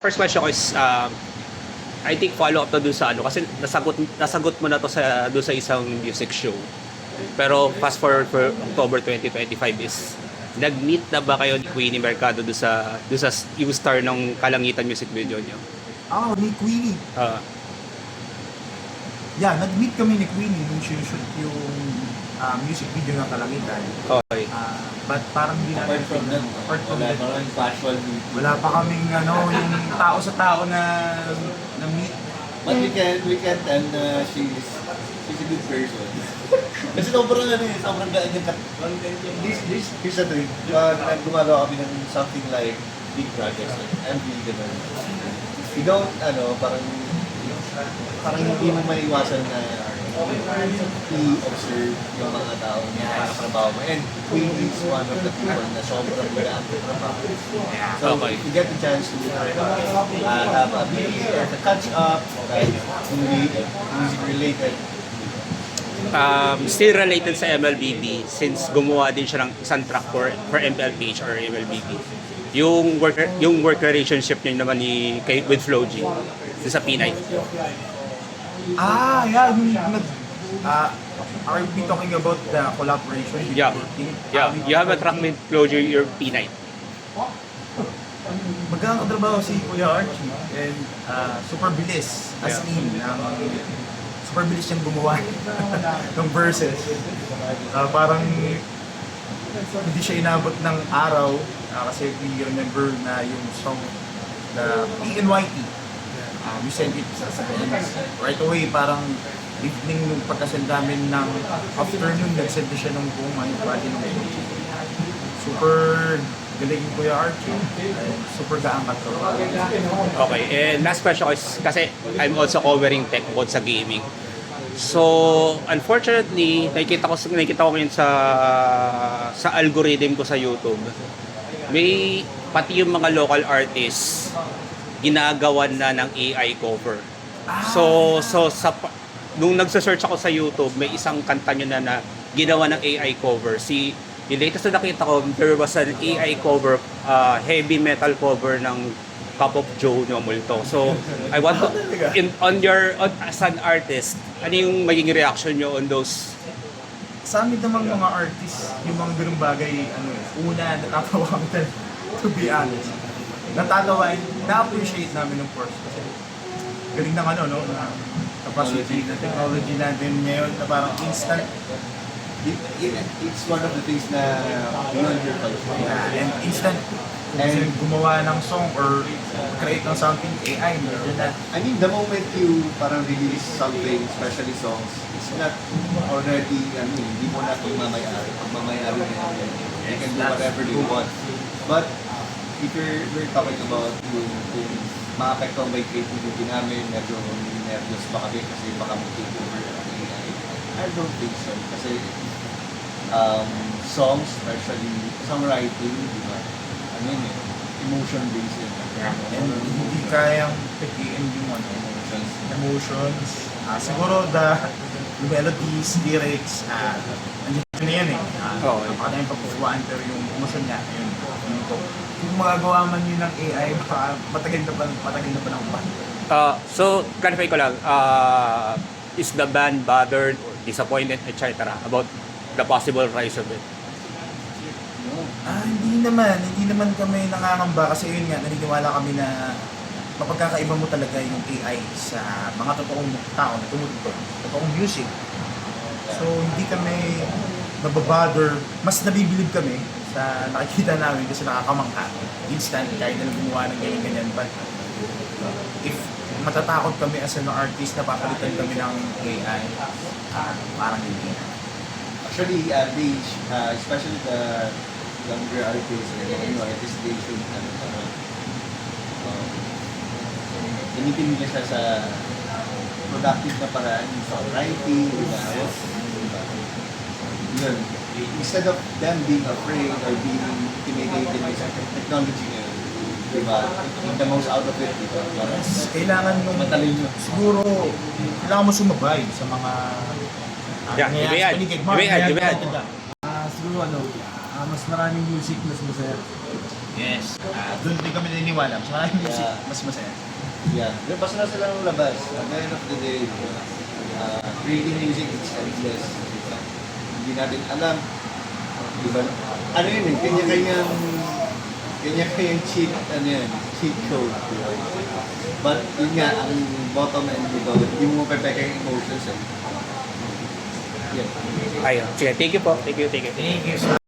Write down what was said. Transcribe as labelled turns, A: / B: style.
A: First question ko is, I think follow up to doon sa ano, kasi nasagot mo na to sa doon sa isang music show. Pero fast forward for October 2025 is, nag-meet na ba kayo ni Queenie Mercado doon sa yung star ng Kalangitan music video niyo?
B: Ni Queenie. Yeah, nag-meet kami ni Queenie nung sinushoot yung music video ng Kalangitan.
A: Okay.
B: But parang hindi namin
C: Apart from that, casual meet.
B: wala pa kaming yung tao sa tao na meet.
C: But we can tell na she's a good person. Kasi sobrang gaan yung here's the thing. Pag gumagawa kami ng something like big projects, like MV, gano'n. We don't, parang hindi mo maiwasan na i-observe yung mga tao na nakatrabaho mo. And Queen is one of the people na sobrang gaan sa trabaho. So,
A: Okay.
C: you get the chance to have a meeting, to catch up, kahit hindi music related.
A: Still related sa MLBB, since gumawa din siya ng isang track for MLPH or MLBB. Yung work relationship niya naman with Flo G sa P9.
B: Yeah, are we talking about the collaboration?
A: Yeah. You have a track with Flo G, your P9.
B: Magkakatrabaho si Kuya Archie and super bilis as in super bilis siyang gumawa ng verses. Parang hindi siya inabot ng araw kasi we remember na yung song the PNYT. We sent it right away, parang evening nung pagkasend namin ng afternoon, nagsend siya ng buong body ng super galing yung Kuya Archie. Super gaangat ko.
A: Okay, and last question is, kasi I'm also covering tech both sa gaming. So, unfortunately, nakikita ko ngayon sa algorithm ko sa YouTube, may pati yung mga local artists ginagawan na ng AI cover. So nung nagsa-search ako sa YouTube, may isang kanta nyo na ginawa ng AI cover. Yung latest na nakita ko, there was an AI cover, heavy metal cover ng Cup of Joe no Multo. So, I want to, as an artist, ano yung magiging reaction nyo on those?
B: Sa amin namang mga artists, yung mga ganung bagay, una, natatawa kami to be honest. Natatawa, na-appreciate namin ng course kasi galing ng na capacity na technology natin ngayon na parang instant.
C: It's one of the things na beyond your culture.
B: And instant. And gumawa ng song or create ng something AI, medyo na.
C: I mean, the moment you parang release something, especially songs, it's not already, hindi mo na pagmamayari na yun. You can do whatever you want. But if we're talking about kung maapektuhan ba yung creativity namin, medyo nervous ba kami kasi baka mag-take over ang AI. I don't think so. Kasi songs, especially songwriting, di ba? Emotion-based yun.
B: And hindi kayang pikiin yung emotions. Siguro the melodies, lyrics, andyan na yan napakadaming pagpupuan, pero yung emotion niya, yun po. Kung magagawa man yun ng AI, baka matagal na pa ng band.
A: So, clarify ko lang, is the band bothered or disappointed, etc. about the possible rise of it?
B: Hindi naman kami nangangamba kasi yun nga, naniniwala kami na mapagkakaiba mo talaga yung AI sa mga totoong tao na tumutugtog, totoong music. So hindi kami nababother, mas nabibilib kami sa nakikita namin kasi nakakamangha. Instant, kahit na gumawa ng ganyan-ganyan. But if matatakot kami as an artist na papalitan kami ng AI, parang hindi na.
C: Actually, especially the younger artists, at this stage, gamitin nila siya sa productive na paraan, songwriting, yun. Instead of them being afraid or being intimidated by technology ngayon, diba? Make the most out of it, diba?
B: Kailangan mo
C: matalino.
B: Siguro, kailangan mo sumabay sa mga
A: Ibayan.
D: Siguro mas maraming music, mas masaya.
B: Yes. Doon din kami naniniwala. Mas maraming music,
C: Yeah.
B: mas masaya.
C: Yeah. Basta na sila ng labas. At the end of the day, creating music is endless. Hindi natin alam. Diba? Ano yun eh, kanya-kanyang cheat, ano yan, cheat code. Diba? But yun nga, ang bottom end dito, hindi mo mapepeke yung emotions eh. Yeah.
A: Ayun. Sige, thank you po. Thank you.
B: Thank you so